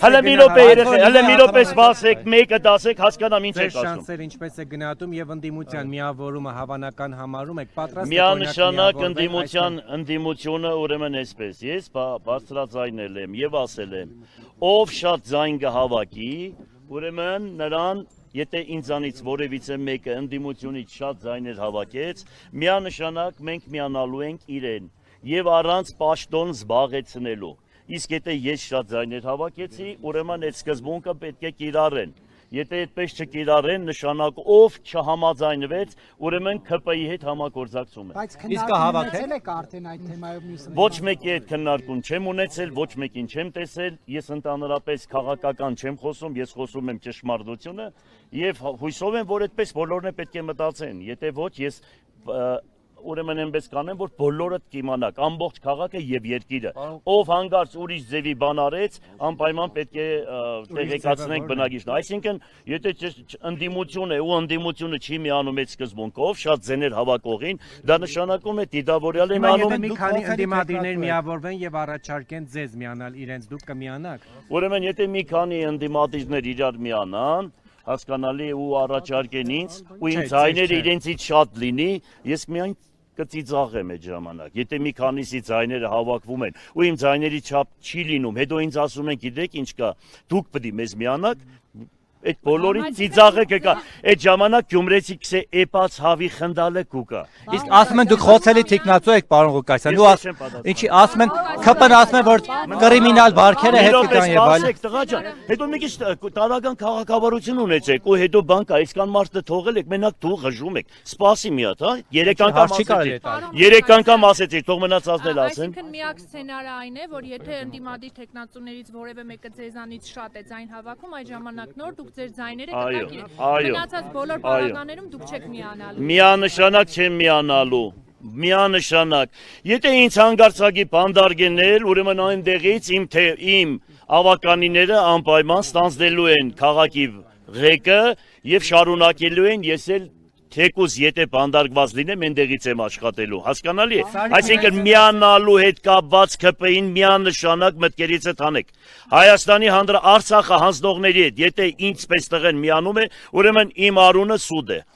Հələ մի րոպե երեխա, հələ մի րոպե սպասեք, մեկը դասեք, հասկանամ ինչ եք ասում։ Շանսեր ինչպես է գնահատում եւ ընդդիմության միավորումը հավանական համարում եք պատրաստ Միանշանակ ընդդիմությունը ուրեմն այսպես, ես բարձրաձայնել եմ եւ ասել եմ, ով շատ ձայն կհավաքի, ուրեմն նրան Եթե ինձանից որևիցե մեկը ընդդիմությունից շատ ձայներ հավաքեց, միանշանակ մենք միանալու ենք իրեն եւ առանց պաշտոն զբաղեցնելու։ Իսկ եթե ես շատ ձայներ հավաքեցի, ուրեմն այդ սկզբունքը պետք է կիրառեն։ Եթե այդպես չկիրառեն, նշանակ ով չհամաձայնվեց, ուրեմն ԿՊ-ի հետ համագործակցում է։ Իսկ հավաքել եք արդեն այդ թեմայով մյուսը։ Ոչ մեկի հետ քննարկում չեմ ունեցել, ոչ մեկին չեմ տեսել, ես ընդհանրապես քաղաքական չեմ խոսում, ես խոսում եմ ճշմարտությունը եւ հույսով եմ, որ այդպես բոլորն է պետք է մտածեն։ Եթե ոչ, ես ուրեմն այնպես կանեմ, որ բոլորը կիմանաք, ամբողջ քաղաքը եւ երկիրը, ով հանգարց ուրիշ ձևի բան արեց, անպայման պետք է տեղեկացնենք բնակիչներին։ Այսինքն, եթե ընդդիմություն է ու ընդդիմությունը չի միանում այդ սկզբունքով, շատ ձեներ հավաքողին, դա նշանակում է դիտավորյալ են անում։ Մի քանի ընդդիմադիրներ միավորվեն եւ առաջարկեն ձեզ միանալ իրենց, դուք կմիանաք։ Ուրեմն, եթե մի քանի ընդդիմադիրներ իրար միանան, հասկանալի ու առաջարկեն ինձ, ու ինձ ձայները իրենցից շատ լինի, ես միայն կծիծաղեմ այդ ժամանակ, եթե մի քանիսի ձայները հավաքվում են, ու իմ ձայների չափ չի լինում, հետո ինձ ասում են, գիտեք ինչ կա, դուք պետք է մեզ միանաք, այդ բոլորի ծիծաղը կգա, այդ ժամանակ գյումրեցի կսե էպած հավի խնդալը կուկա։ Իսկ ասում են դուք խոցելի թիկնածու եք, պարոն Ղուկասյան, ու ինչի ասում են, ԿՊ-ն ասում է, որ կրիմինալ բարքերը հետ կգան եւ այլն։ Տղա ջան, հետո մի քիչ տարական քաղաքավարություն ունեցեք, ու հետո բան կա, այսքան մարդը թողել եք, մենակ դու ղժում եք։ Սպասի մի հատ, հա, 3 անգամ ասեցի։ 3 անգամ ասեցի, թող մնացածներ ասեն։ Այսինքն միակ սցենարը այն է, որ եթե ընդդիմադիր տեխնացուներից որևէ մեկը ձեզանից շատ է ձայն հավաքում, այդ ժամանակ նոր դուք ձեր ձայները կտակ իրեն։ Մնացած բոլոր բանակներում դուք չեք միանալու։ Միանշանակ չեմ միանալու։ Միանշանակ։ Եթե ինձ հանգարցակի բանդարգենել, ուրեմն այնտեղից իմ ավականիները անպայման ստանձնելու են քաղաքի ղեկը եւ շարունակելու են ես էլ թեկուզ եթե բանդարգված լինեմ, այնտեղից եմ աշխատելու, հասկանալի է։ Այսինքն միանալու հետ կապված ԿՊ-ին միանշանակ մտքերից հանեք։ Հայաստանի Արցախը հանձնողների հետ, եթե ինձ պես տղեն միանում է, ուրեմն իմ արունը սուտ է։